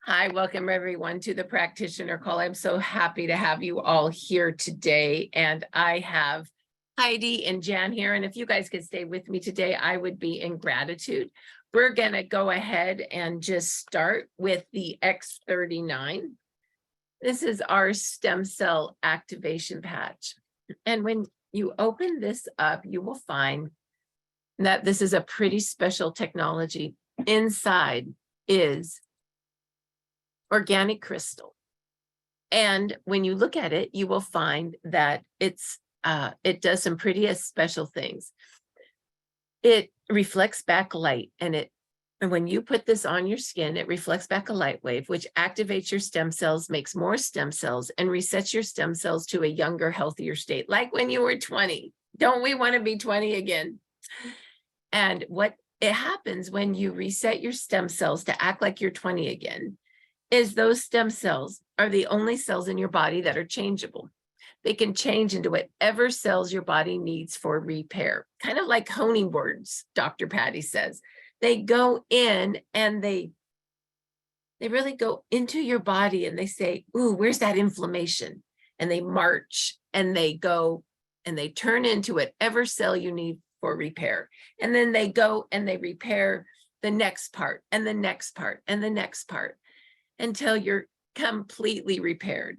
Hi, welcome everyone to the Practitioner Call. I'm so happy to have you all here today. And I have Heidi and Jan here. And if you guys could stay with me today, I would be in gratitude. We're going to go ahead and just start with the X39. This is our stem cell activation patch. And when you open this up, you will find that this is a pretty special technology. Inside is organic crystal. And when you look at it, you will find that it does some pretty special things. It reflects back light, and when you put this on your skin, it reflects back a light wave, which activates your stem cells, makes more stem cells, and resets your stem cells to a younger, healthier state, like when you were 20. Don't we want to be 20 again? And what it happens when you reset your stem cells to act like you're 20 again is those stem cells are the only cells in your body that are changeable. They can change into whatever cells your body needs for repair, kind of like honing boards, Dr. Patty says. They go in and they really go into your body and they say, ooh, where's that inflammation? And they march and they go and they turn into whatever cell you need for repair. And then they go and they repair the next part and the next part and the next part until you're completely repaired,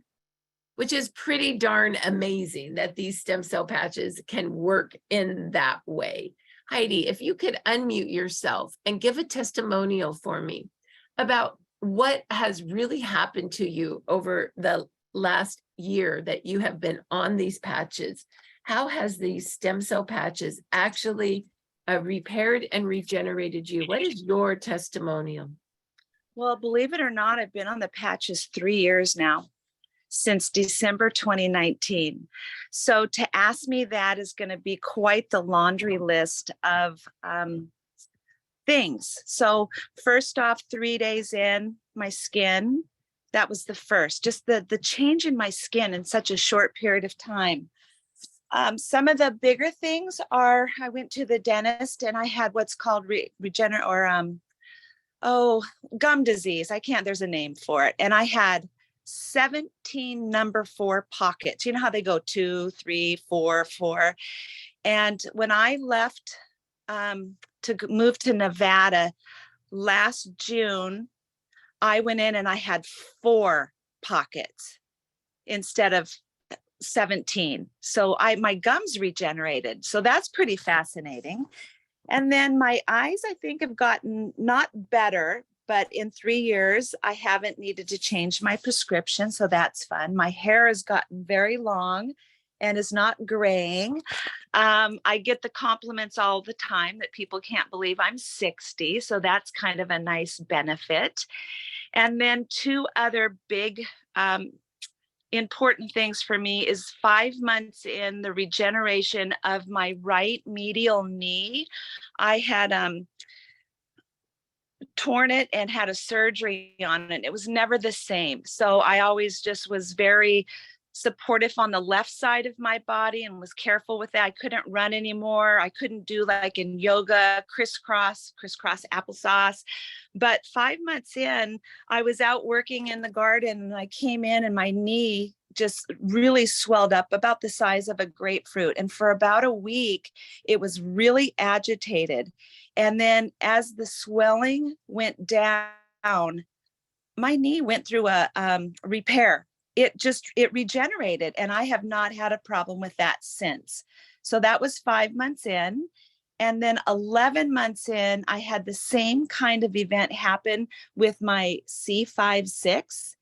which is pretty darn amazing that these stem cell patches can work in that way. Heidi, if you could unmute yourself and give a testimonial for me about what has really happened to you over the last year that you have been on these patches. How has these stem cell patches actually repaired and regenerated you? What is your testimonial? Well, believe it or not, I've been on the patches 3 years now, since December 2019. So to ask me that is going to be quite the laundry list of things. So first off, 3 days in, my skin, that was the first, just the change in my skin in such a short period of time. Some of the bigger things are, I went to the dentist and I had what's called gum disease. There's a name for it. And I had 17 number 4 pockets. You know how they go 2, 3, 4, 4. And when I left to move to Nevada last June, I went in and I had 4 pockets instead of 17. So my gums regenerated. So that's pretty fascinating. And then my eyes, I think, have gotten not better, but in 3 years, I haven't needed to change my prescription. So that's fun. My hair has gotten very long and is not graying. I get the compliments all the time that people can't believe I'm 60. So that's kind of a nice benefit. And then 2 other big important things for me is 5 months in the regeneration of my right medial knee. I had torn it and had a surgery on it. It was never the same. So I always just was very supportive on the left side of my body and was careful with that. I couldn't run anymore. I couldn't do like in yoga, crisscross applesauce. But 5 months in, I was out working in the garden and I came in and my knee just really swelled up about the size of a grapefruit. And for about a week, it was really agitated. And then as the swelling went down, my knee went through a repair. It regenerated, and I have not had a problem with that since. So that was 5 months in. And then 11 months in, I had the same kind of event happen with my C5-6.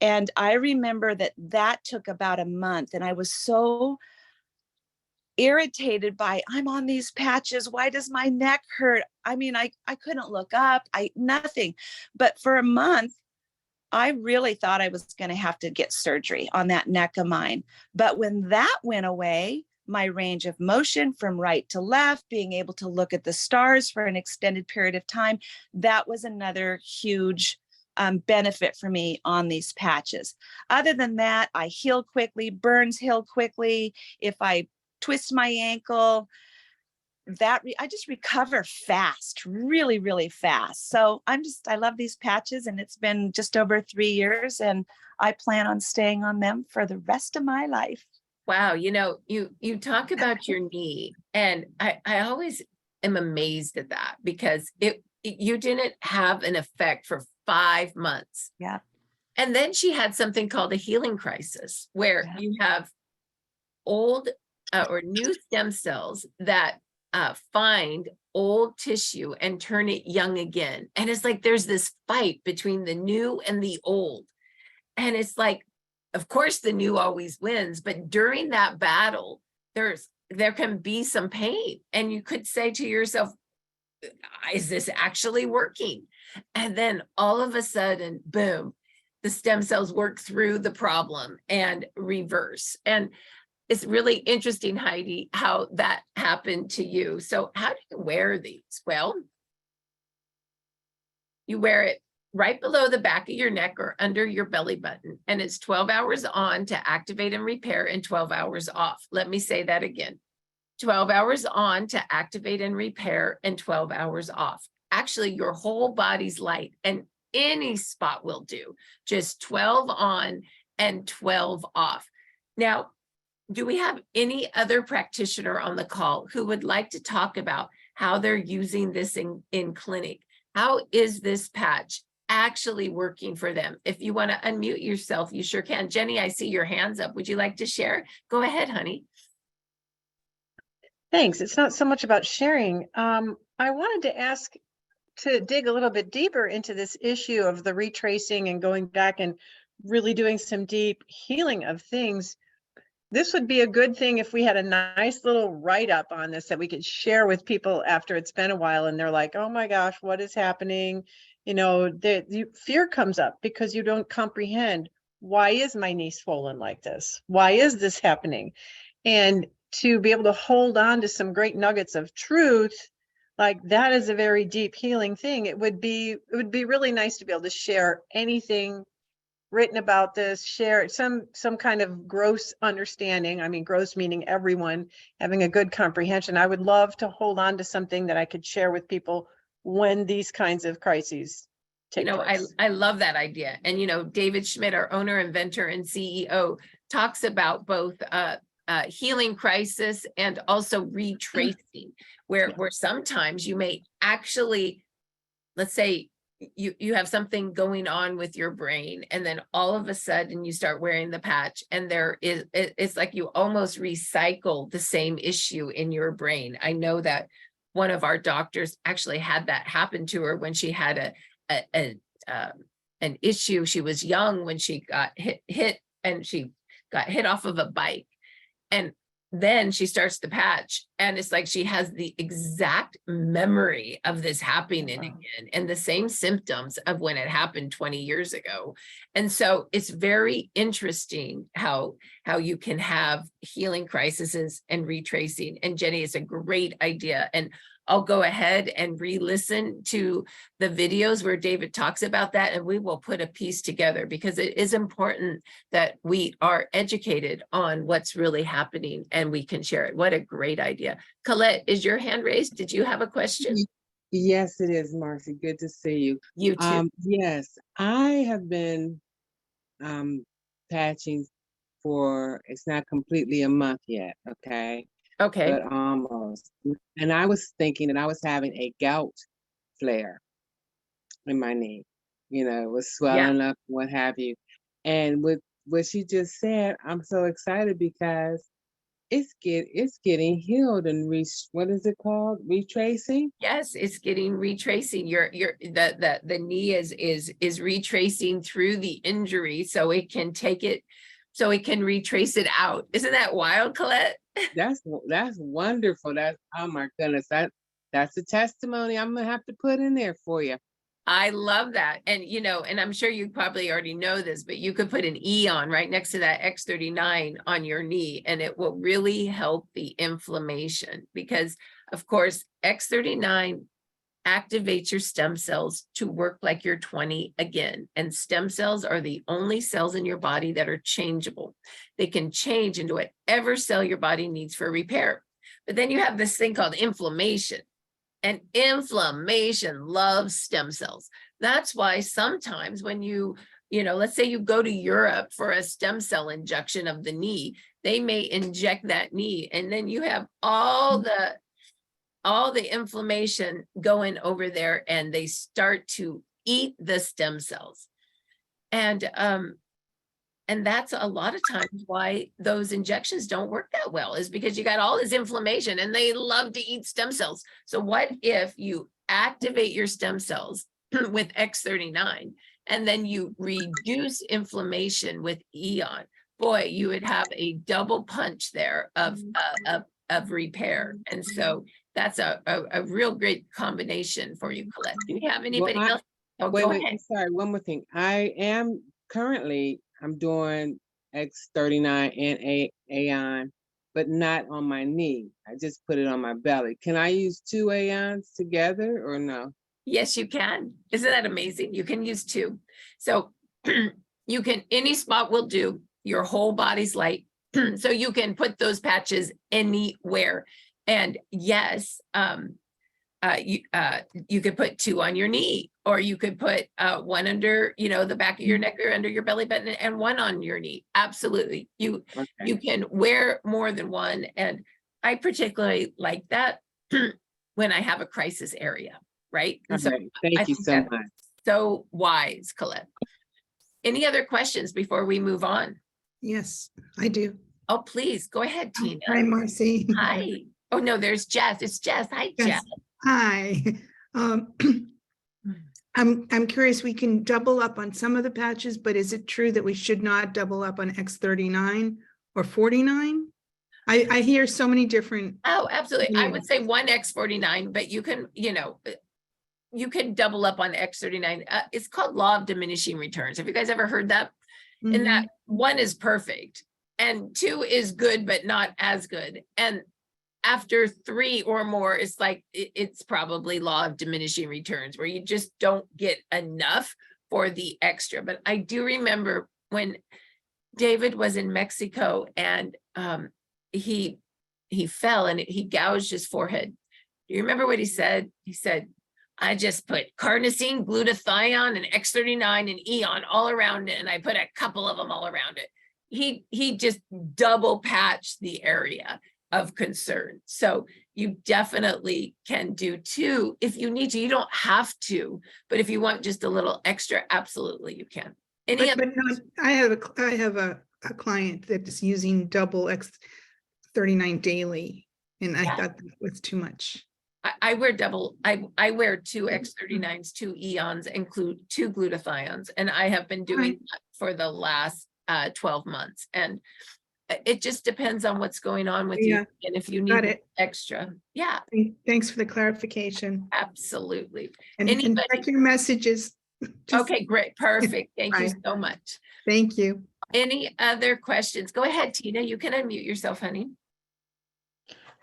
And I remember that took about a month. And I was so irritated by, I'm on these patches. Why does my neck hurt? I mean, I couldn't look up, nothing. But for a month, I really thought I was going to have to get surgery on that neck of mine. But when that went away, my range of motion from right to left, being able to look at the stars for an extended period of time, that was another huge benefit for me on these patches. Other than that, I heal quickly, burns heal quickly. If I twist my ankle, I just recover fast, really, really fast. So I love these patches, and it's been just over 3 years, and I plan on staying on them for the rest of my life. Wow, you talk about your knee, and I always am amazed at that because you didn't have an effect for 5 months. Yeah. And then she had something called a healing crisis, where Yeah. you have old or new stem cells that find old tissue and turn it young again. And it's like there's this fight between the new and the old. And it's like, of course, the new always wins, but during that battle, there can be some pain. And you could say to yourself, is this actually working? And then all of a sudden, boom, the stem cells work through the problem and reverse. And it's really interesting, Heidi, how that happened to you. So how do you wear these? Well, you wear it right below the back of your neck or under your belly button. And it's 12 hours on to activate and repair and 12 hours off. Let me say that again. 12 hours on to activate and repair and 12 hours off. Actually, your whole body's light and any spot will do. Just 12 on and 12 off. Now, do we have any other practitioner on the call who would like to talk about how they're using this in clinic? How is this patch actually working for them? If you want to unmute yourself, you sure can. Jenny, I see your hands up. Would you like to share? Go ahead, honey. Thanks. It's not so much about sharing. I wanted to ask to dig a little bit deeper into this issue of the retracing and going back and really doing some deep healing of things. This would be a good thing if we had a nice little write-up on this that we could share with people after it's been a while and they're like, oh my gosh, what is happening? Fear comes up because you don't comprehend, why is my knee swollen like this? Why is this happening? And to be able to hold on to some great nuggets of truth, like that is a very deep healing thing. It would be really nice to be able to share anything written about this, share some kind of gross understanding. I mean, gross meaning everyone having a good comprehension. I would love to hold on to something that I could share with people when these kinds of crises take place. I love that idea. And, David Schmidt, our owner, inventor, and CEO, talks about both healing crisis and also retracing, where sometimes you may actually, let's say, you have something going on with your brain, and then all of a sudden you start wearing the patch, and it's like you almost recycle the same issue in your brain. I know that one of our doctors actually had that happen to her when she had an issue. She was young when she got hit and she got hit off of a bike, and then she starts the patch, and it's like she has the exact memory of this happening again and the same symptoms of when it happened 20 years ago. And so it's very interesting how you can have healing crises and retracing. And Jenny, it's a great idea. And I'll go ahead and re-listen to the videos where David talks about that, and we will put a piece together, because it is important that we are educated on what's really happening and we can share it. What a great idea. Colette, is your hand raised? Did you have a question? Yes, it is, Marcy. Good to see you. You too. Yes, I have been patching for, it's not completely a month yet, okay? Okay. But almost. And I was thinking that I was having a gout flare in my knee. It was swelling up, what have you. And with what she just said, I'm so excited because it's getting healed and what is it called? Retracing? Yes, it's getting retracing. The knee is retracing through the injury, so it can retrace it out. Isn't that wild, Colette? That's wonderful. Oh my goodness. That's a testimony I'm gonna have to put in there for you. I love that. And, and I'm sure you probably already know this, but you could put an E on right next to that X39 on your knee, and it will really help the inflammation, because of course, X39 activates your stem cells to work like you're 20 again. And stem cells are the only cells in your body that are changeable. They can change into whatever cell your body needs for repair. But then you have this thing called inflammation. And inflammation loves stem cells. That's why sometimes when let's say you go to Europe for a stem cell injection of the knee, they may inject that knee, and then you have all the inflammation going over there, and they start to eat the stem cells. And that's a lot of times why those injections don't work that well, is because you got all this inflammation and they love to eat stem cells. So what if you activate your stem cells with X39 and then you reduce inflammation with Eon? Boy, you would have a double punch there of repair. And so that's a real great combination for you, Colette. Do you have anybody else? Oh, wait, go wait, ahead. sorry, one more thing. I'm doing X39 and Aeon, but not on my knee. I just put it on my belly. Can I use 2 Aeons together or no? Yes, you can. Isn't that amazing? You can use 2. So you can, any spot will do. Your whole body's light. So you can put those patches anywhere. And yes, you could put 2 on your knee, or you could put 1 under, the back of your neck or under your belly button, and 1 on your knee. Absolutely. You can wear more than 1. And I particularly like that when I have a crisis area, right? And so Thank you so much. So wise, Colette. Any other questions before we move on? Yes, I do. Oh, please go ahead, Tina. Hi, Marcy. Hi. Oh no, there's Jess. It's Jess. Hi, Jess. Hi. I'm curious, we can double up on some of the patches, but is it true that we should not double up on X39 or 49? I hear so many different. Oh, absolutely. I would say 1 X49, but you can, you can double up on X39. It's called law of diminishing returns. Have you guys ever heard that? And that 1 is perfect and 2 is good, but not as good. And after 3 or more, it's like, it's probably law of diminishing returns, where you just don't get enough for the extra. But I do remember when David was in Mexico and he fell and he gouged his forehead. Do you remember what he said? He said, I just put carnosine, glutathione, and X39 and Eon all around it, and I put a couple of them all around it. He just double patched the area of concern. So you definitely can do 2 if you need to. You don't have to, but if you want just a little extra, absolutely you can. But no, I have a client that is using double X39 daily, and I thought that was too much. I wear I wear 2 X39s, 2 Eons, include 2 glutathiones, and I have been doing that for the last 12 months. And it just depends on what's going on with you, and if you need extra. Yeah. Thanks for the clarification. Absolutely. And check your messages. Okay, great. Perfect. Thank you so much. Thank you. Any other questions? Go ahead, Tina. You can unmute yourself, honey.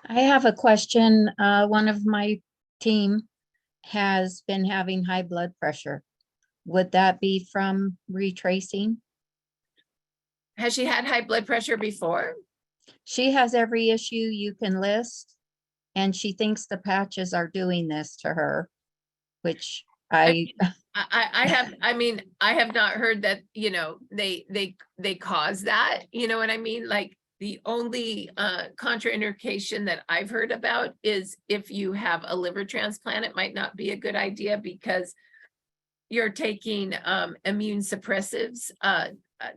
I have a question. One of my team has been having high blood pressure. Would that be from retracing? Has she had high blood pressure before? She has every issue you can list, and she thinks the patches are doing this to her, which I have not heard that, they cause that, you know what I mean? Like, the only contraindication that I've heard about is if you have a liver transplant, it might not be a good idea because you're taking immune suppressives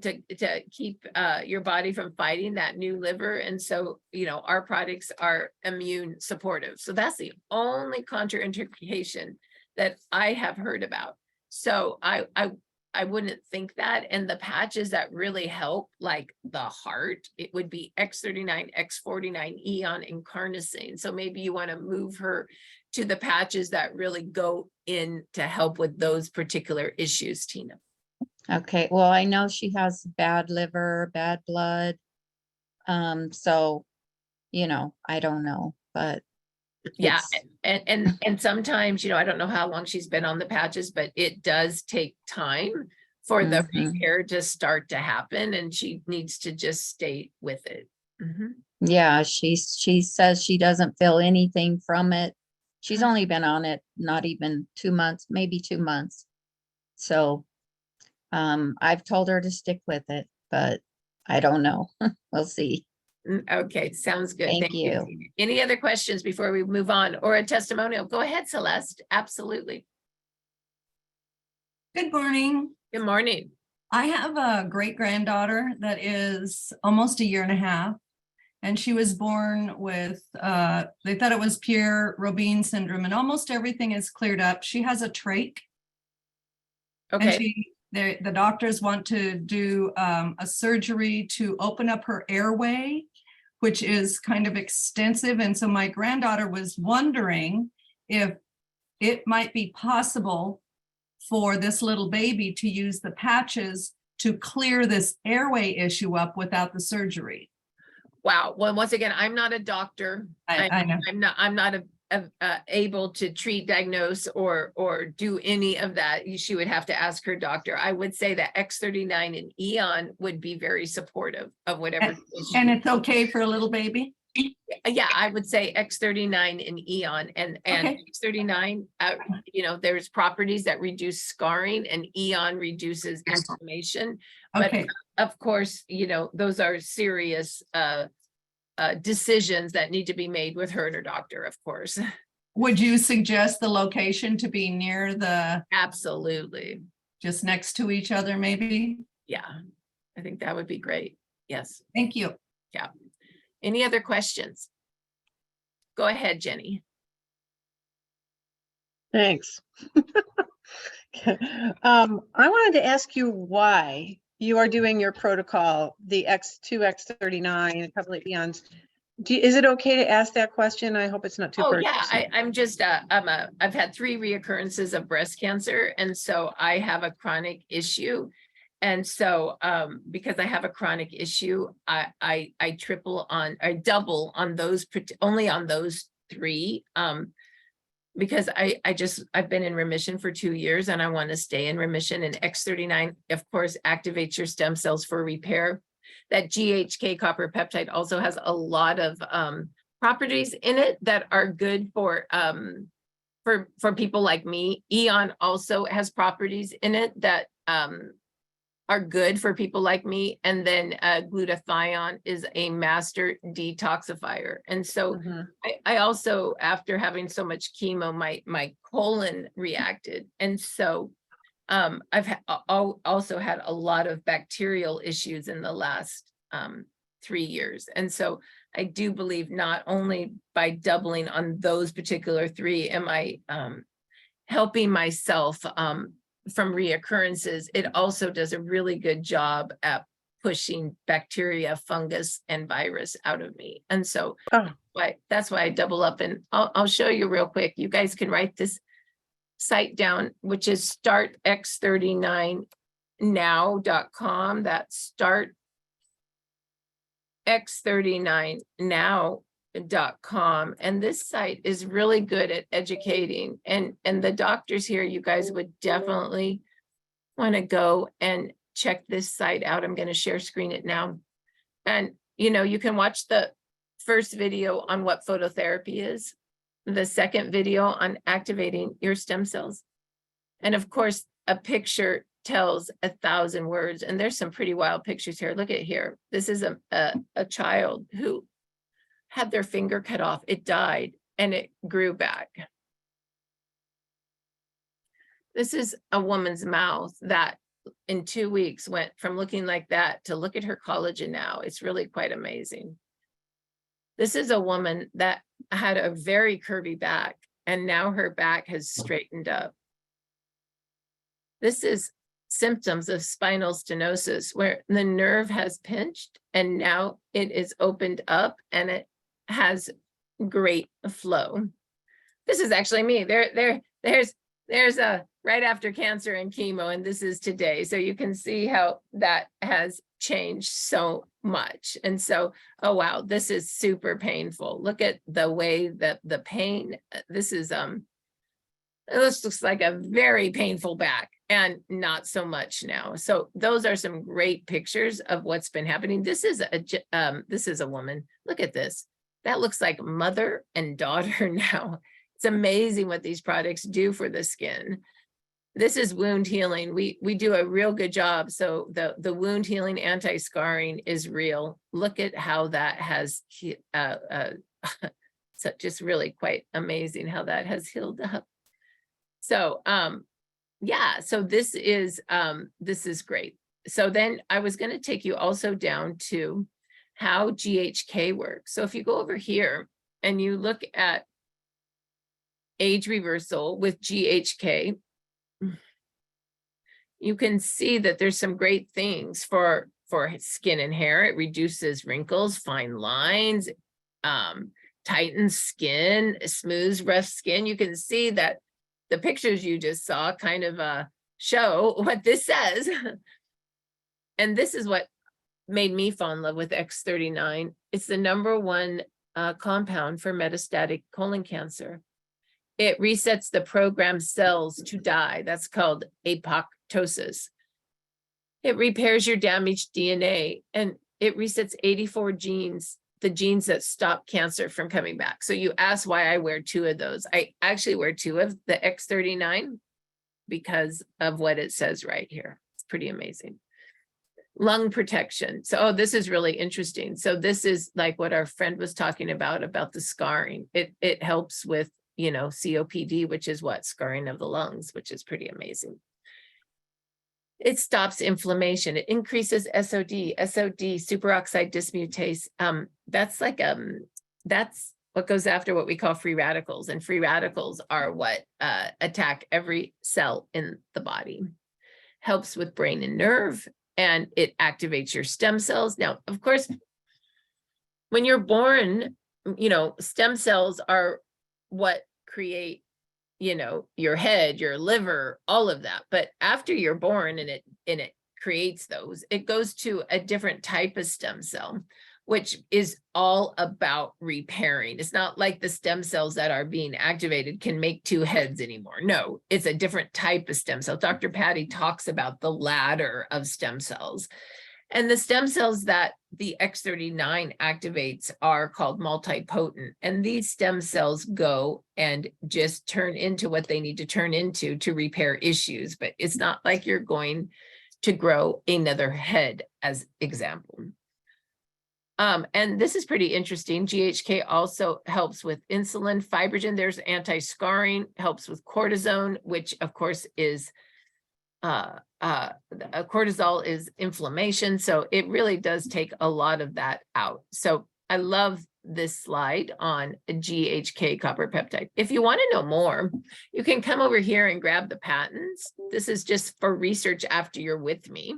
to keep your body from fighting that new liver. And so, our products are immune supportive. So that's the only contraindication that I have heard about. So I wouldn't think that. And the patches that really help, like the heart, it would be X39, X49, Eon, and carnosine. So maybe you want to move her to the patches that really go in to help with those particular issues, Tina. Okay, well, I know she has bad liver, bad blood. So, I don't know, but yeah. And sometimes, I don't know how long she's been on the patches, but it does take time for the repair to start to happen, and she needs to just stay with it. Yeah, she says she doesn't feel anything from it. She's only been on it not even 2 months, maybe 2 months. So I've told her to stick with it, but I don't know. We'll see. Okay, sounds good. Thank you. Tina. Any other questions before we move on, or a testimonial? Go ahead, Celeste. Absolutely. Good morning. Good morning. I have a great granddaughter that is almost 1.5 years, and she was born with, they thought it was pure Robin syndrome, and almost everything is cleared up. She has a trach. And Okay, the doctors want to do a surgery to open up her airway, which is kind of extensive. And so my granddaughter was wondering if it might be possible for this little baby to use the patches to clear this airway issue up without the surgery. wow. Well, once again, I'm not a doctor. I know. I'm not able to treat, diagnose, or do any of that. She would have to ask her doctor. I would say that X39 and Eon would be very supportive of whatever. And it's okay for a little baby? Yeah, I would say X39 and Eon, and Okay. X39, there's properties that reduce scarring, and Eon reduces inflammation. But Okay. of course, those are serious decisions that need to be made with her and her doctor, of course. Would you suggest the location to be near Absolutely. just next to each other, maybe? Yeah, I think that would be great. Yes. Thank you. Any other questions? Go ahead, Jenny. Thanks. I wanted to ask you why you are doing your protocol, the X2, X39, a couple of Eons. Is it okay to ask that question? I hope it's not too Oh, yeah, personal. I'm just, I've had 3 reoccurrences of breast cancer. And so I have a chronic issue. And so, because I have a chronic issue, I double on those, only on those 3, because I've been in remission for 2 years and I want to stay in remission. And X39, of course, activates your stem cells for repair. That GHK copper peptide also has a lot of properties in it that are good for people like me. Eon also has properties in it that are good for people like me. And then glutathione is a master detoxifier. And so I also, after having so much chemo, my colon reacted. And so I've also had a lot of bacterial issues in the last 3 years. And so I do believe not only by doubling on those particular 3 am I helping myself from reoccurrences, it also does a really good job at pushing bacteria, fungus, and virus out of me. And so that's why I double up. And I'll show you real quick. You guys can write this site down, which is startx39now.com. That's startx39now.com. And this site is really good at educating, and the doctors here, you guys would definitely want to go and check this site out. I'm going to share screen it now. And you can watch the first video on what phototherapy is, the second video on activating your stem cells. And of course, a picture tells 1,000 words. And there's some pretty wild pictures here. Look at here. This is a child who had their finger cut off. It died and it grew back. This is a woman's mouth that in 2 weeks went from looking like that to look at her collagen now. It's really quite amazing. This is a woman that had a very curvy back, and now her back has straightened up. This is symptoms of spinal stenosis, where the nerve has pinched and now it is opened up and it has great flow. This is actually me. There's a right after cancer and chemo, and this is today. So you can see how that has changed so much. And so, oh wow, this is super painful. Look at the way that the pain, this looks like a very painful back. and not so much now. So those are some great pictures of what's been happening. This is a woman. Look at this. That looks like mother and daughter now. It's amazing what these products do for the skin. This is wound healing. We do a real good job. So the wound healing anti-scarring is real. Look at how that has so just really quite amazing how that has healed up. So yeah, so this is great. So then I was going to take you also down to how GHK works. So if you go over here and you look at age reversal with GHK, you can see that there's some great things for skin and hair. It reduces wrinkles, fine lines, tightens skin, smooths rough skin. You can see that the pictures you just saw kind of show what this says. And this is what made me fall in love with X39. It's the #1 compound for metastatic colon cancer. It resets the programmed cells to die. That's called apoptosis. It repairs your damaged DNA, and it resets 84 genes, the genes that stop cancer from coming back. So you asked why I wear 2 of those. I actually wear 2 of the X39 because of what it says right here. It's pretty amazing. Lung protection. So, this is really interesting. So this is like what our friend was talking about the scarring. It helps with, COPD, which is what? Scarring of the lungs, which is pretty amazing. It stops inflammation. It increases SOD, superoxide dismutase. That's what goes after what we call free radicals. And free radicals are what attack every cell in the body. Helps with brain and nerve, and it activates your stem cells. Now, of course, when you're born, stem cells are what create, your head, your liver, all of that. But after you're born and it creates those, it goes to a different type of stem cell, which is all about repairing. It's not like the stem cells that are being activated can make 2 heads anymore. No, it's a different type of stem cell. Dr. Patty talks about the ladder of stem cells. And the stem cells that the X39 activates are called multipotent. And these stem cells go and just turn into what they need to turn into to repair issues. But it's not like you're going to grow another head, as example. And this is pretty interesting. GHK also helps with insulin, fibrogen. There's anti-scarring, helps with cortisone, which of course is cortisol is inflammation. So it really does take a lot of that out. So I love this slide on GHK copper peptide. If you want to know more, you can come over here and grab the patents. This is just for research after you're with me.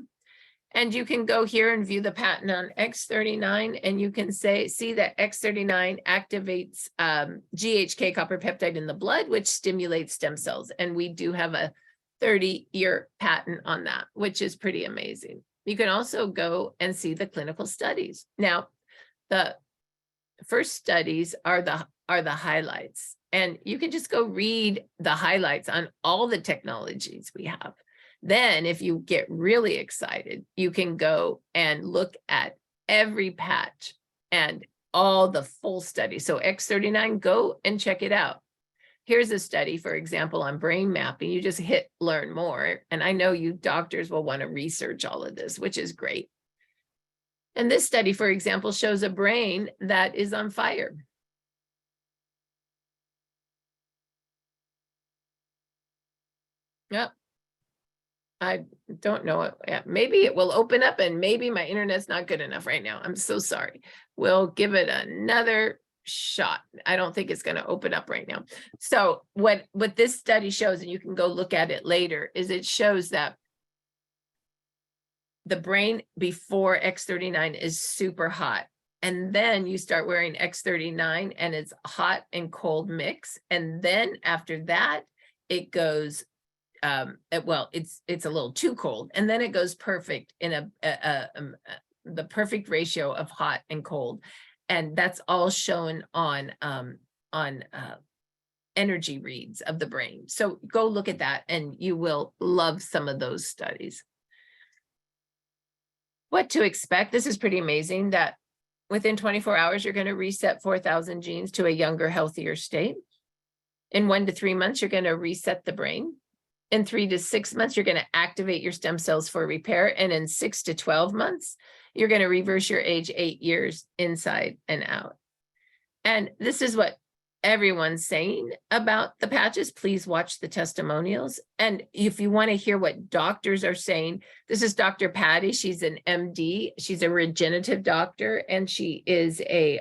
And you can go here and view the patent on X39, and you can see that X39 activates GHK copper peptide in the blood, which stimulates stem cells. And we do have a 30-year patent on that, which is pretty amazing. You can also go and see the clinical studies. Now, the first studies are the highlights, and you can just go read the highlights on all the technologies we have. Then if you get really excited, you can go and look at every patch and all the full study. So X39, go and check it out. Here's a study, for example, on brain mapping. You just hit learn more. And I know you doctors will want to research all of this, which is great. And this study, for example, shows a brain that is on fire. Yep. I don't know. Maybe it will open up, and maybe my internet's not good enough right now. I'm so sorry. We'll give it another shot. I don't think it's going to open up right now. So what this study shows, and you can go look at it later, is it shows that the brain before X39 is super hot. And then you start wearing X39 and it's hot and cold mix. And then after that, it goes well, it's a little too cold, and then it goes perfect in the perfect ratio of hot and cold, and that's all shown on energy reads of the brain. So go look at that and you will love some of those studies. What to expect? This is pretty amazing that within 24 hours, you're going to reset 4,000 genes to a younger, healthier state. In 1 to 3 months, you're going to reset the brain. In 3 to 6 months, you're going to activate your stem cells for repair. And in 6 to 12 months, you're going to reverse your age 8 years inside and out. And this is what everyone's saying about the patches. Please watch the testimonials. And if you want to hear what doctors are saying, this is Dr. Patty. She's an MD. She's a regenerative doctor, and she is a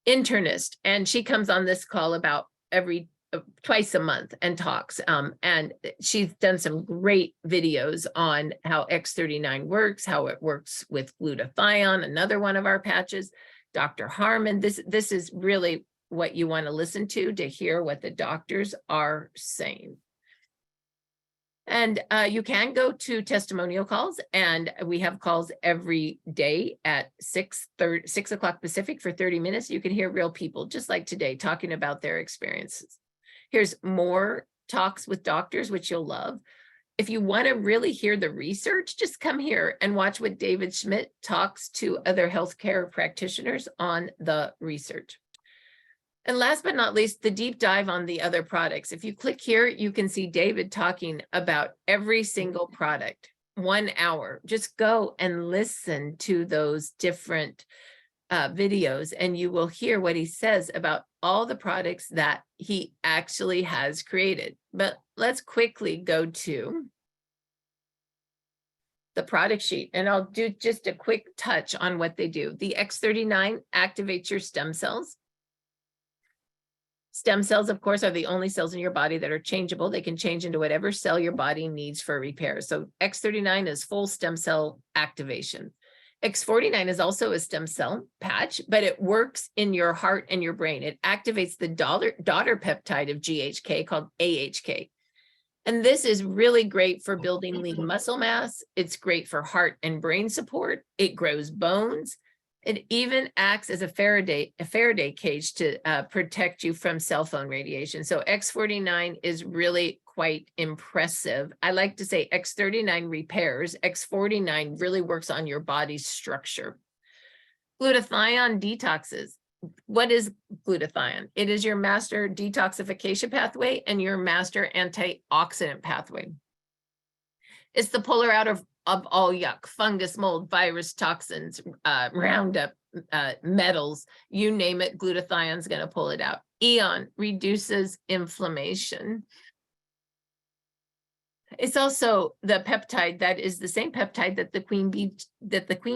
internist. And she comes on this call about twice a month and talks. And she's done some great videos on how X39 works, how it works with glutathione, another one of our patches. Dr. Harmon, this is really what you want to listen to hear what the doctors are saying. And you can go to testimonial calls, and we have calls every day at 6 o'clock Pacific for 30 minutes. You can hear real people just like today talking about their experiences. Here's more talks with doctors, which you'll love. If you want to really hear the research, just come here and watch what David Schmidt talks to other healthcare practitioners on the research. And last but not least, the deep dive on the other products. If you click here, you can see David talking about every single product, 1 hour. Just go and listen to those different videos, and you will hear what he says about all the products that he actually has created. But let's quickly go to the product sheet, and I'll do just a quick touch on what they do. The X39 activates your stem cells. Stem cells, of course, are the only cells in your body that are changeable. They can change into whatever cell your body needs for repair. So X39 is full stem cell activation. X49 is also a stem cell patch, but it works in your heart and your brain. It activates the daughter peptide of GHK called AHK. And this is really great for building lean muscle mass. It's great for heart and brain support. It grows bones. It even acts as a Faraday cage to protect you from cell phone radiation. So X49 is really quite impressive. I like to say X39 repairs, X49 really works on your body's structure. Glutathione detoxes. What is glutathione? It is your master detoxification pathway and your master antioxidant pathway. It's the polar out of all yuck, fungus, mold, virus, toxins, Roundup, metals, you name it, glutathione is going to pull it out. Eon reduces inflammation. It's also the peptide that is the same peptide that the queen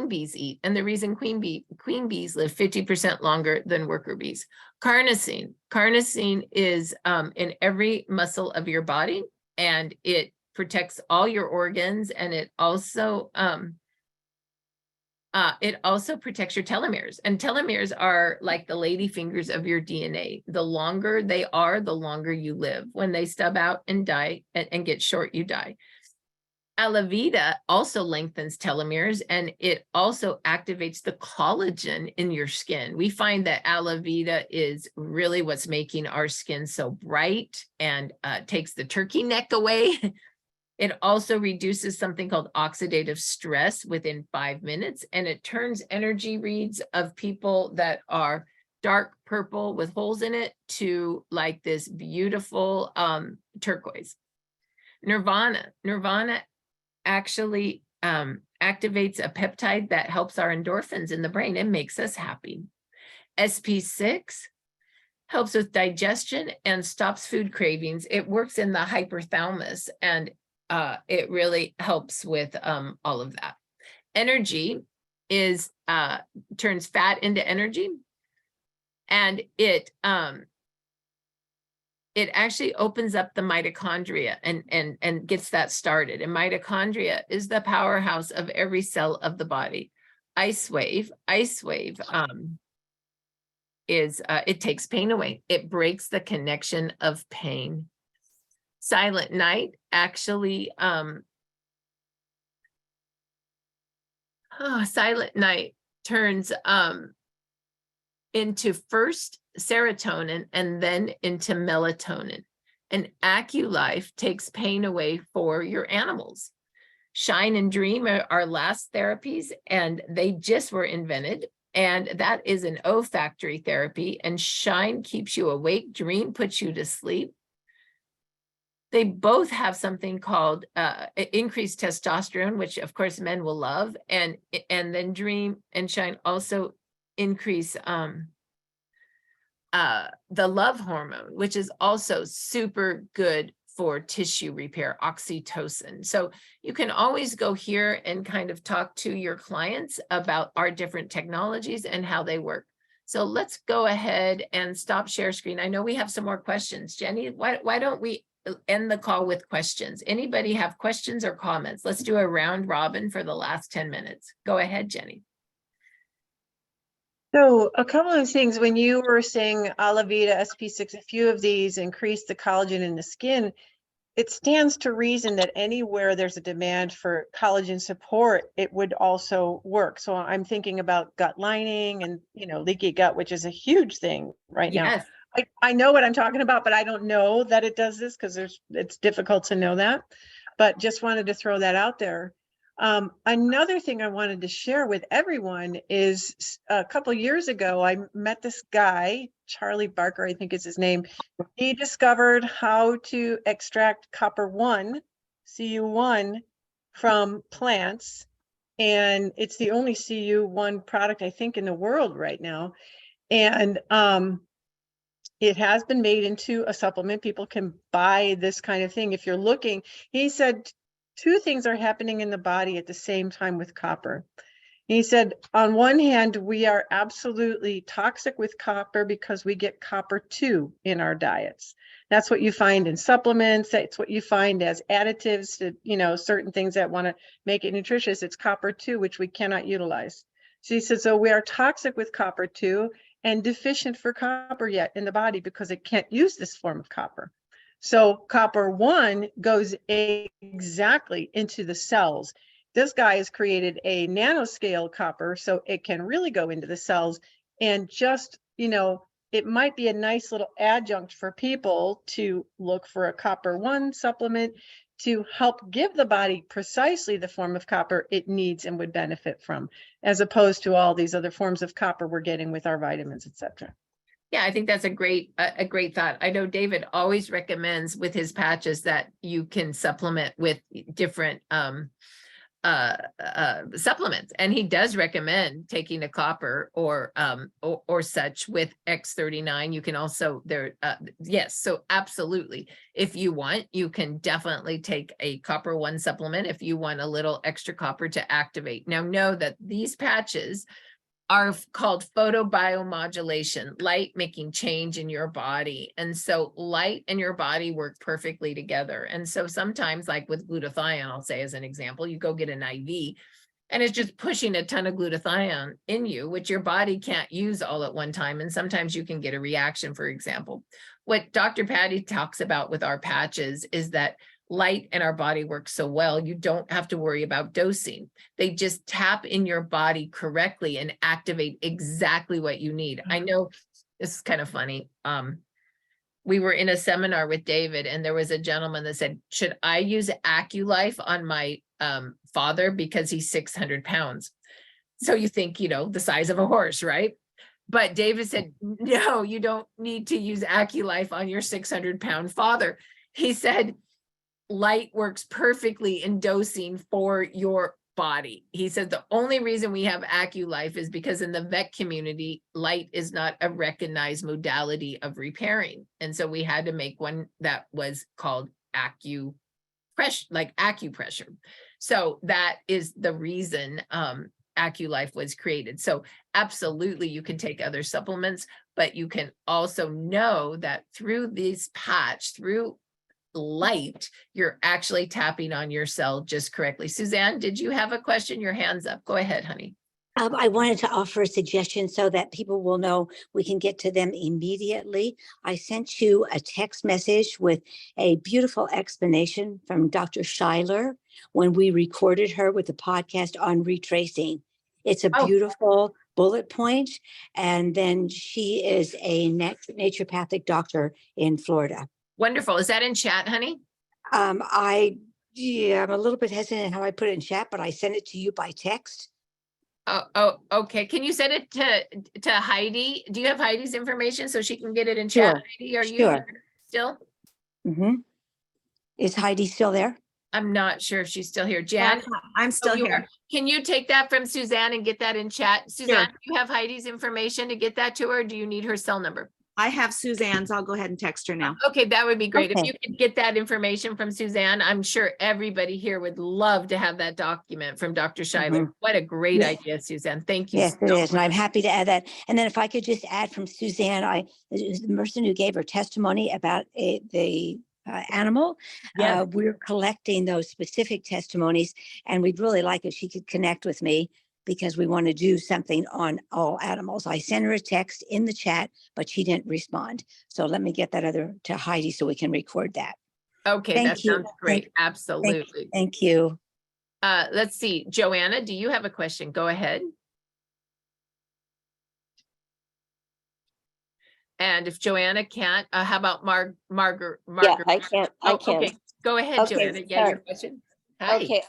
bees eat. And the reason queen bees live 50% longer than worker bees. Carnosine. Carnosine is in every muscle of your body, and it protects all your organs, and it also protects your telomeres. And telomeres are like the lady fingers of your DNA. The longer they are, the longer you live. When they stub out and die and get short, you die. Alavida also lengthens telomeres, and it also activates the collagen in your skin. We find that Alavida is really what's making our skin so bright and takes the turkey neck away. It also reduces something called oxidative stress within 5 minutes, and it turns energy reads of people that are dark purple with holes in it to like this beautiful turquoise. Nirvana actually activates a peptide that helps our endorphins in the brain and makes us happy. SP6 helps with digestion and stops food cravings. It works in the hypothalamus, and it really helps with all of that. Energy is turns fat into energy, and it actually opens up the mitochondria and gets that started. And mitochondria is the powerhouse of every cell of the body. Icewave is it takes pain away. It breaks the connection of pain. Silent Night actually, Silent Night turns into first serotonin and then into melatonin. And AccuLife takes pain away for your animals. Shine and Dream are our last therapies, and they just were invented. And that is an olfactory therapy. And Shine keeps you awake. Dream puts you to sleep. They both have something called increased testosterone, which of course men will love. And then Dream and Shine also increase the love hormone, which is also super good for tissue repair, oxytocin. So you can always go here and kind of talk to your clients about our different technologies and how they work. So let's go ahead and stop share screen. I know we have some more questions. Jenny, why don't we end the call with questions? Anybody have questions or comments? Let's do a round robin for the last 10 minutes. Go ahead, Jenny. So a couple of things, when you were saying Alavita, SP6, a few of these increase the collagen in the skin, it stands to reason that anywhere there's a demand for collagen support, it would also work. So I'm thinking about gut lining and, leaky gut, which is a huge thing right now. I know what I'm talking about, but I don't know that it does this because it's difficult to know that, but just wanted to throw that out there. Another thing I wanted to share with everyone is a couple years ago, I met this guy, Charlie Barker, I think is his name. He discovered how to extract copper-1, Cu1, from plants. And it's the only Cu1 product, I think, in the world right now. And it has been made into a supplement. People can buy this kind of thing. If you're looking, he said, two things are happening in the body at the same time with copper. He said, on one hand, we are absolutely toxic with copper because we get copper-2 in our diets. That's what you find in supplements. That's what you find as additives to, certain things that want to make it nutritious. It's copper-2, which we cannot utilize. So he said, so we are toxic with copper-2 and deficient for copper yet in the body because it can't use this form of copper. So copper-1 goes exactly into the cells. This guy has created a nanoscale copper, so it can really go into the cells and just, it might be a nice little adjunct for people to look for a copper-1 supplement to help give the body precisely the form of copper it needs and would benefit from, as opposed to all these other forms of copper we're getting with our vitamins, etc. Yeah, I think that's a great thought. I know David always recommends with his patches that you can supplement with different supplements, and he does recommend taking a copper or such with X39. You can also yes, so absolutely, if you want, you can definitely take a copper-1 supplement if you want a little extra copper to activate. Now know that these patches are called photobiomodulation, light making change in your body. And so light and your body work perfectly together. And so sometimes, like with glutathione, I'll say as an example, you go get an IV and it's just pushing a ton of glutathione in you, which your body can't use all at one time. And sometimes you can get a reaction, for example. What Dr. Patty talks about with our patches is that light and our body work so well, you don't have to worry about dosing. They just tap in your body correctly and activate exactly what you need. I know this is kind of funny. We were in a seminar with David, and there was a gentleman that said, should I use AccuLife on my father because he's 600 pounds? So you think, the size of a horse, right? But David said, no, you don't need to use AccuLife on your 600-pound father. He said, light works perfectly in dosing for your body. He said the only reason we have AccuLife is because in the vet community, light is not a recognized modality of repairing. And so we had to make one that was called acupressure. So that is the reason AccuLife was created. So absolutely, you can take other supplements, but you can also know that through this patch, through light, you're actually tapping on your cell just correctly. Suzanne, did you have a question? Your hand's up. Go ahead, honey. I wanted to offer a suggestion so that people will know we can get to them immediately. I sent you a text message with a beautiful explanation from Dr. Schuyler when we recorded her with the podcast on retracing. It's a beautiful bullet points. And then she is a naturopathic doctor in Florida. Wonderful. Is that in chat, honey? I'm a little bit hesitant how I put it in chat, but I sent it to you by text. Oh, okay. Can you send it to Heidi? Do you have Heidi's information so she can get it in chat? Sure. Heidi, are you Sure. here still? Is Heidi still there? I'm not sure if she's still here. Jan? I'm still you here. are. Can you take that from Suzanne and get that in chat? Suzanne, do you have Heidi's information to get that to her? Or do you need her cell number? I have Suzanne's. I'll go ahead and text her now. Okay, that would be great. If Okay. you could get that information from Suzanne, I'm sure everybody here would love to have that document from Dr. Schuyler. What a great Yeah. idea, Suzanne. Thank you. Yes, so it is. And I'm much. happy to add that. And then if I could just add from Suzanne, the person who gave her testimony about the animal, Yes. we're collecting those specific testimonies, and we'd really like if she could connect with me because we want to do something on all animals. I sent her a text in the chat, but she didn't respond. So let me get that other to Heidi so we can record that. Okay, Thank that you. sounds great. Absolutely. Thank you. Let's see. Joanna, do you have a question? Go ahead. And if Joanna can't, how about Margaret? Yeah, I can't. I can. Okay, go ahead, Okay, Joanna. Yeah, your sorry. question. Hi. Okay,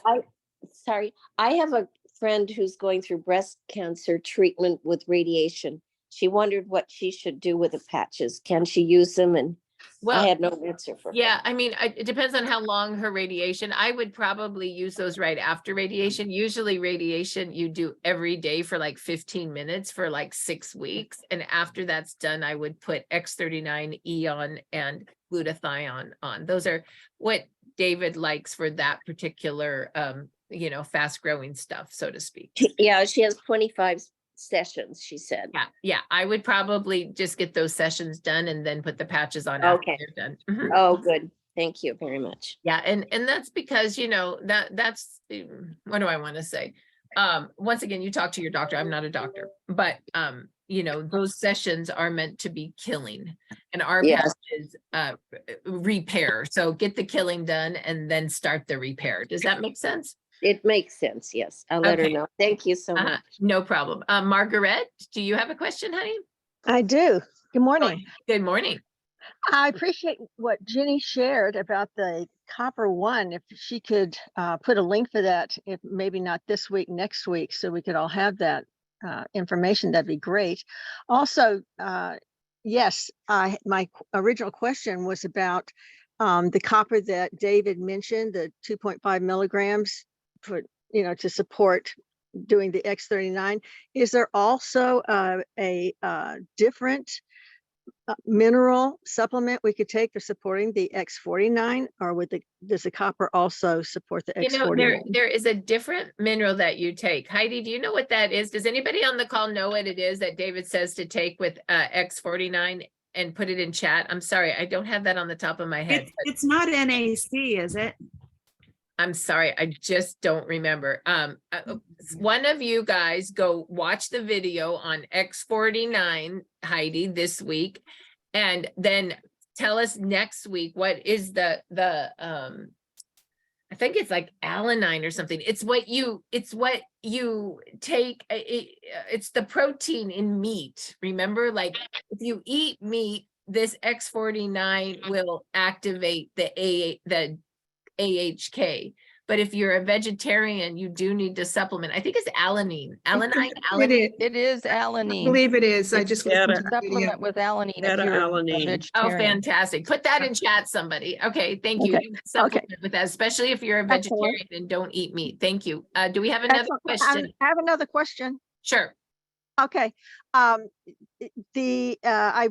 sorry. I have a friend who's going through breast cancer treatment with radiation. She wondered what she should do with the patches. Can she use them? And Well, I had no answer for her. yeah, I mean, it depends on how long her radiation. I would probably use those right after radiation. Usually radiation you do every day for like 15 minutes for like 6 weeks. And after that's done, I would put X39 on and glutathione on. Those are what David likes for that particular, fast growing stuff, so to speak. Yeah, she has 25 sessions, she said. Yeah, I would probably just get those sessions done and then put the patches on after Okay. they're done. Mhm. Oh, good. Thank you very much. Yeah, and that's because, that's what do I want to say? Once again, you talk to your doctor. I'm not a doctor, but those sessions are meant to be killing, and our Yes. patches repair. So get the killing done and then start the repair. Does that make sense? It makes sense. Yes. I'll let her Okay. know. Thank you so much. No problem. Margaret, do you have a question, honey? I do. Good morning. Good morning. I appreciate what Jenny shared about the copper one. If she could put a link for that, if maybe not this week, next week, so we could all have that information, that'd be great. Also, yes, my original question was about the copper that David mentioned, the 2.5 milligrams to support doing the X39. Is there also a different mineral supplement we could take for supporting the X49, or does the copper also support the X49? There is a different mineral that you take. Heidi, do you know what that is? Does anybody on the call know what it is that David says to take with X49 and put it in chat? I'm sorry, I don't have that on the top of my head. It's not NAC, is it? I'm sorry, I just don't remember. One of you guys go watch the video on X49, Heidi, this week, and then tell us next week what is the I think it's like alanine or something. It's what you take. It's the protein in meat. Remember, like if you eat meat, this X49 will activate the AHK. But if you're a vegetarian, you do need to supplement. I think it's alanine. Alanine. It is I alanine. believe it is. I It's just beta- listened to the video. Supplement with alanine if you're a Oh, vegetarian. fantastic. Put that in chat, somebody. Okay, thank you. Okay, You can supplement with that, especially if you're a Excellent. vegetarian and don't eat meat. Thank you. Do we have another Excellent. question? I have another question. Sure. Okay. I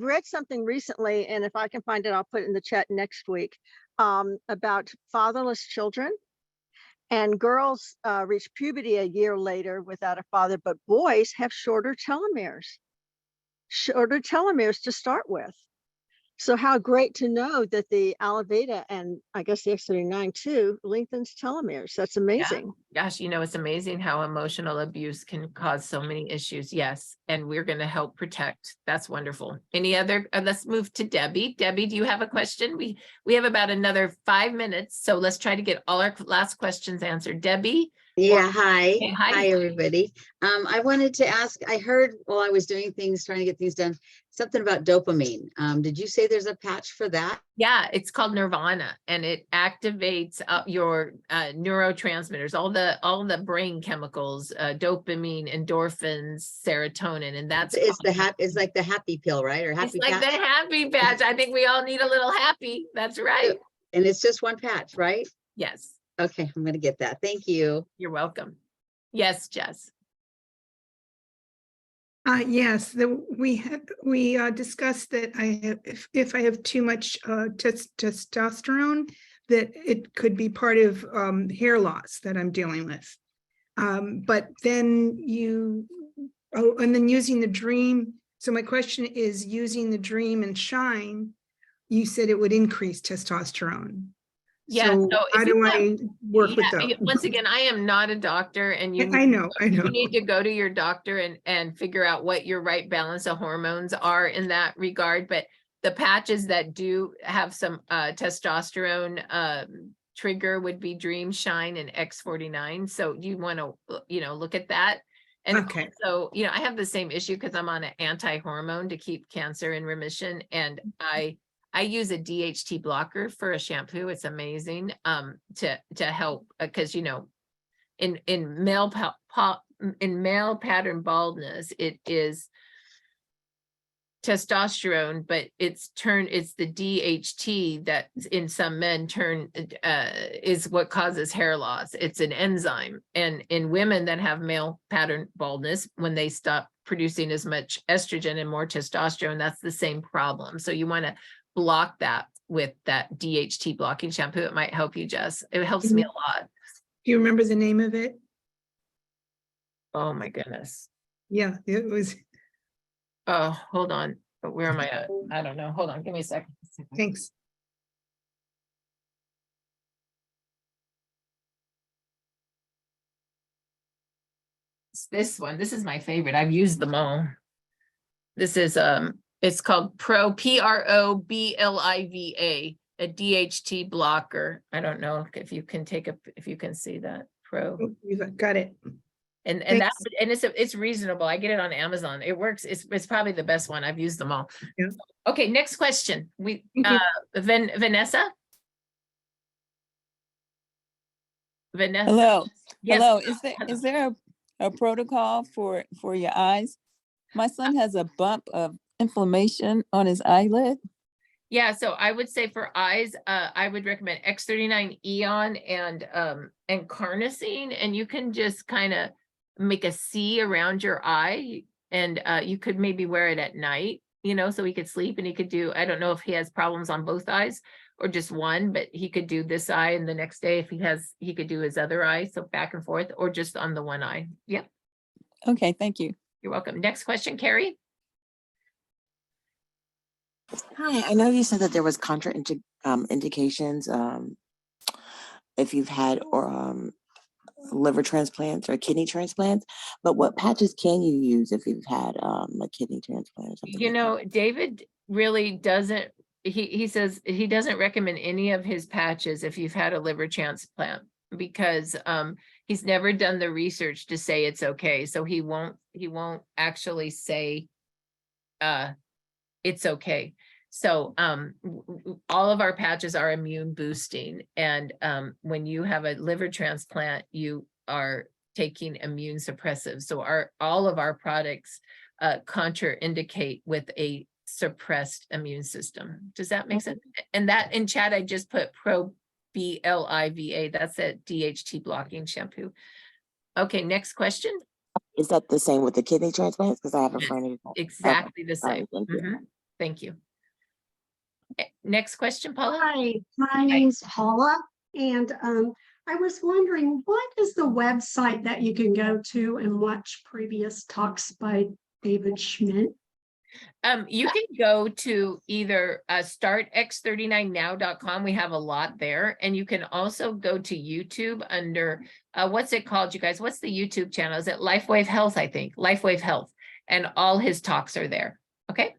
read something recently, and if I can find it, I'll put it in the chat next week, about fatherless children. And girls reach puberty a year later without a father, but boys have shorter telomeres to start with. So how great to know that the Alaveda and I guess the X39 too lengthens telomeres. That's amazing. Gosh, you know, it's amazing how emotional abuse can cause so many issues. Yes. And we're going to help protect. That's wonderful. Any other, let's move to Debbie. Debbie, do you have a question? We have about another 5 minutes. So let's try to get all our last questions answered. Debbie? Yeah, hi. Okay, hi. Hi, everybody. I wanted to ask, I heard while I was doing things, trying to get things done, something about dopamine. Did you say there's a patch for that? Yeah, it's called Nirvana, and it activates your neurotransmitters, all the brain chemicals, dopamine, endorphins, serotonin, and that's It's like the happy pill, right? Or it's happy like the patch? happy patch. I think we all need a little happy. That's right. And it's just one patch, right? Yes, Okay, I'm gonna get that. Thank you. you're welcome. Yes, Jess. Yes, we discussed that I have, if I have too much testosterone, that it could be part of hair loss that I'm dealing with. But then and then using the Dream. So my question is, using the Dream and Shine, you said it would increase testosterone. Yeah, So so how if you do have- I work with Yeah, those? once again, I am not a doctor, and you I know. you need to go to your doctor and figure out what your right balance of hormones are in that regard. But the patches that do have some testosterone trigger would be Dream, Shine, and X39. So you want to, look at that. And Okay. so, I have the same issue because I'm on an anti-hormone to keep cancer in remission. And I use a DHT blocker for a shampoo. It's amazing to help because in male pattern baldness, it is testosterone, but it's the DHT that in some men is what causes hair loss. It's an enzyme. And in women that have male pattern baldness, when they stop producing as much estrogen and more testosterone, that's the same problem. So you want to block that with that DHT blocking shampoo. It might help you, Jess. It helps me a lot. Do you remember the name of it? Oh my goodness. Yeah, it was. Oh, hold on. But where am I at? I don't know. Hold on. Give me a second. Thanks. It's this one. This is my favorite. I've used them all. This is it's called ProBliva, a DHT blocker. I don't know if you can if you can see that. Oh, got it. And Thanks. it's reasonable. I get it on Amazon. It works. It's probably the best one. I've used them all. Yeah. Okay, next question. Vanessa. Vanessa. Hello. Yes. Hello. Is there a protocol for your eyes? My son has a bump of inflammation on his eyelid. Yeah, so I would say for eyes, I would recommend X39 Eon and carnosine, and you can just kind of make a C around your eye, and you could maybe wear it at night, so he could sleep, and he could do, I don't know if he has problems on both eyes or just one, but he could do this eye, and the next day if he could do his other eye, so back and forth, or just on the one eye. Yeah. Okay, thank you. You're welcome. Next question, Carrie. Hi, I know you said that there was indications if you've had liver transplants or kidney transplants, but what patches can you use if you've had a kidney transplant or something? David really doesn't, he says he doesn't recommend any of his patches if you've had a liver transplant because he's never done the research to say it's okay. So he won't actually say it's okay. So all of our patches are immune boosting. And when you have a liver transplant, you are taking immune suppressive. So all of our products contraindicate with a suppressed immune system. Does that make sense? And that in chat, I just put ProBliva. That's a DHT blocking shampoo. Okay, next question. Is that the same with the kidney transplants? Because I have a friend who exactly the same. Thank you. Thank you. Next question, Paula. Hi, my name's Paula, and I was wondering, what is the website that you can go to and watch previous talks by David Schmidt? You can go to either startx39now.com. We have a lot there. And you can also go to YouTube under, what's it called, you guys? What's the YouTube channel? Is it Lifewave Health, I think? Lifewave Health. And all his talks are there. Okay.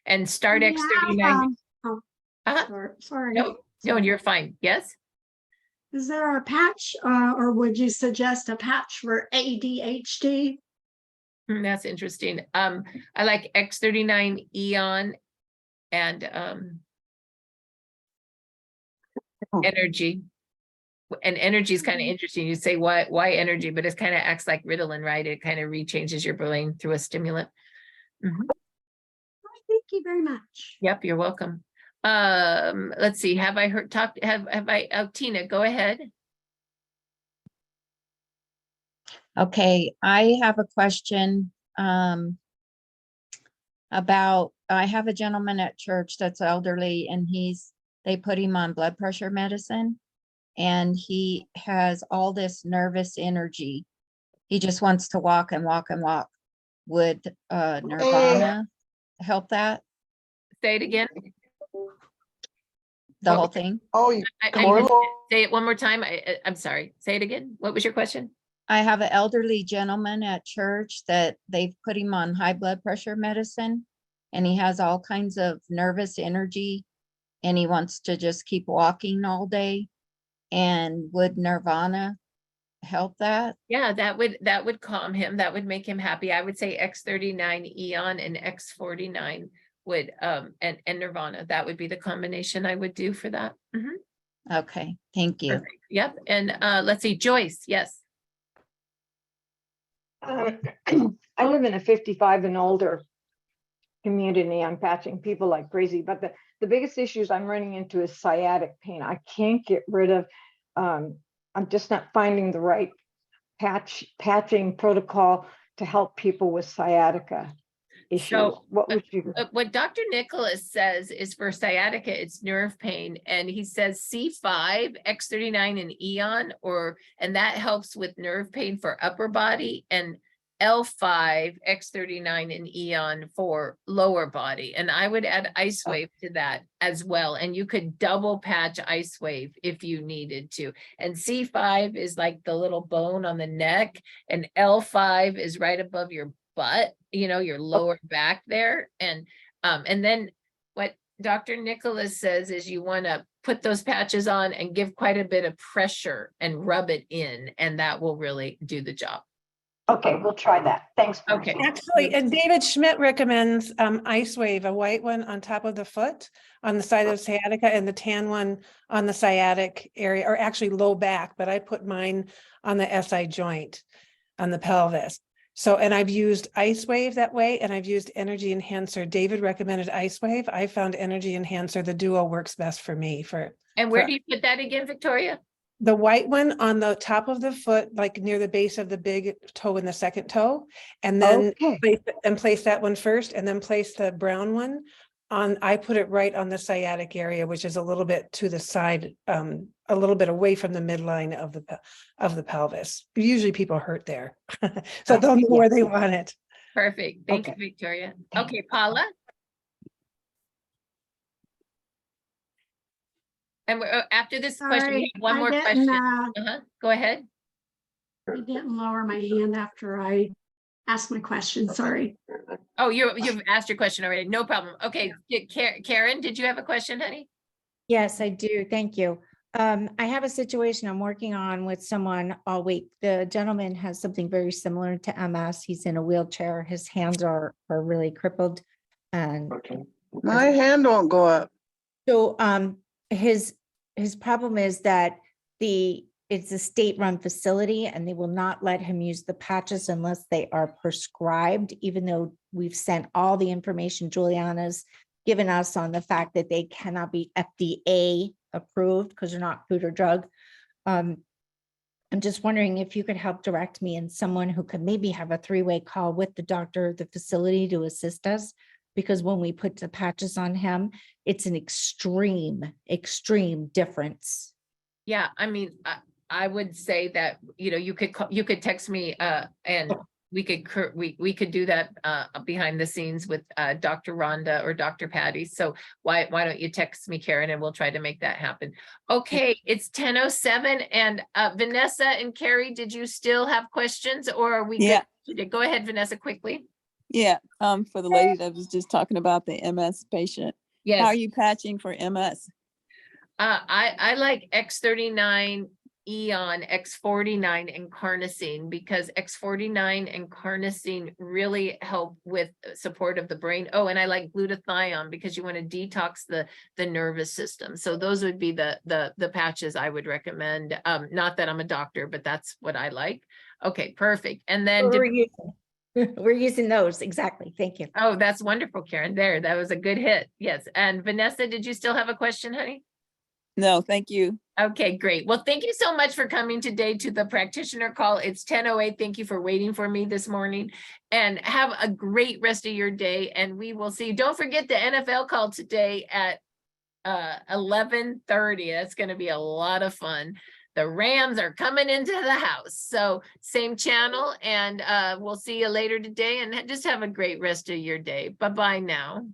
And StartX39. Sorry. No, you're fine. Yes. Is there a patch, or would you suggest a patch for ADHD? That's interesting. I like X39 Eon and energy. And energy is kind of interesting. You say why energy, but it kind of acts like Ritalin, right? It kind of rechanges your brain through a stimulant. Thank you very much. Yep, you're welcome. Let's see. Have I heard Tina, go ahead. Okay, I have a question about, I have a gentleman at church that's elderly and they put him on blood pressure medicine and he has all this nervous energy. He just wants to walk and walk and walk. Would Nirvana help that? Say it again. The whole thing? Say it one more time. I'm sorry. Say it again. What was your question? I have an elderly gentleman at church that they've put him on high blood pressure medicine and he has all kinds of nervous energy and he wants to just keep walking all day. And would Nirvana help that? Yeah, that would calm him. That would make him happy. I would say X39 Eon and X49 would and Nirvana. That would be the combination I would do for that. Okay, thank you. Perfect. Yep. And let's see, Joyce. Yes. I live in a 55 and older community. I'm patching people like crazy, but the biggest issues I'm running into is sciatic pain. I can't get rid of, I'm just not finding the right patching protocol to help people with sciatica issues. So what would you? What Dr. Nicholas says is for sciatica, it's nerve pain. And he says C5, X39 and Eon, and that helps with nerve pain for upper body, and L5, X39 and Eon for lower body. And I would add Icewave to that as well. And you could double patch Icewave if you needed to. And C5 is like the little bone on the neck, and L5 is right above your butt, your lower back there. And then what Dr. Nicholas says is you want to put those patches on and give quite a bit of pressure and rub it in, and that will really do the job. Okay, we'll try that. Thanks. Okay. Actually, and David Schmidt recommends Icewave, a white one on top of the foot on the side of sciatica and the tan one on the sciatic area, or actually low back, but I put mine on the SI joint on the pelvis. So, and I've used Icewave that way, and I've used Energy Enhancer. David recommended Icewave. I found Energy Enhancer, the duo works best for me. And where do you put that again, Victoria? The white one on the top of the foot, like near the base of the big toe and the second toe, and then place that one first, and then place the brown one on. I put it right on the sciatic area, which is a little bit to the side, a little bit away from the midline of the pelvis. Usually people hurt there, so they'll know where they want it. Perfect. Thank you, Victoria. Okay, Paula. And after this question, we have one more question. Go ahead. I didn't lower my hand after I asked my question. Sorry. Oh, you've asked your question already. No problem. Okay, Karen, did you have a question, honey? Yes, I do. Thank you. I have a situation I'm working on with someone all week. The gentleman has something very similar to MS. He's in a wheelchair. His hands are really crippled. And my hand won't go up. So his problem is that it's a state-run facility and they will not let him use the patches unless they are prescribed, even though we've sent all the information Juliana's given us on the fact that they cannot be FDA approved because they're not food or drug. I'm just wondering if you could help direct me and someone who could maybe have a three-way call with the doctor, the facility to assist us. Because when we put the patches on him, it's an extreme difference. Yeah, I mean, I would say that, you could text me and we could do that behind the scenes with Dr. Rhonda or Dr. Patty. So why don't you text me, Karen, and we'll try to make that happen. Okay, it's 10:07 and Vanessa and Carrie, did you still have questions or are we Yeah. good? Go ahead, Vanessa, quickly. Yeah, for the lady that was just talking about the MS patient. Yes. How are you patching for MS? I like X39, Eon, X49 and carnosine because X49 and carnosine really help with support of the brain. Oh, and I like glutathione because you want to detox the nervous system. So those would be the patches I would recommend. Not that I'm a doctor, but that's what I like. Okay, perfect. And then We're using those. Exactly. Thank you. oh, that's wonderful, Karen. There, that was a good hit. Yes. And Vanessa, did you still have a question, honey? No, thank you. Okay, great. Well, thank you so much for coming today to the practitioner call. It's 10:08. Thank you for waiting for me this morning and have a great rest of your day. And we will see you. Don't forget the NFL call today at 11:30. That's going to be a lot of fun. The Rams are coming into the house. So same channel and we'll see you later today and just have a great rest of your day. Bye-bye now.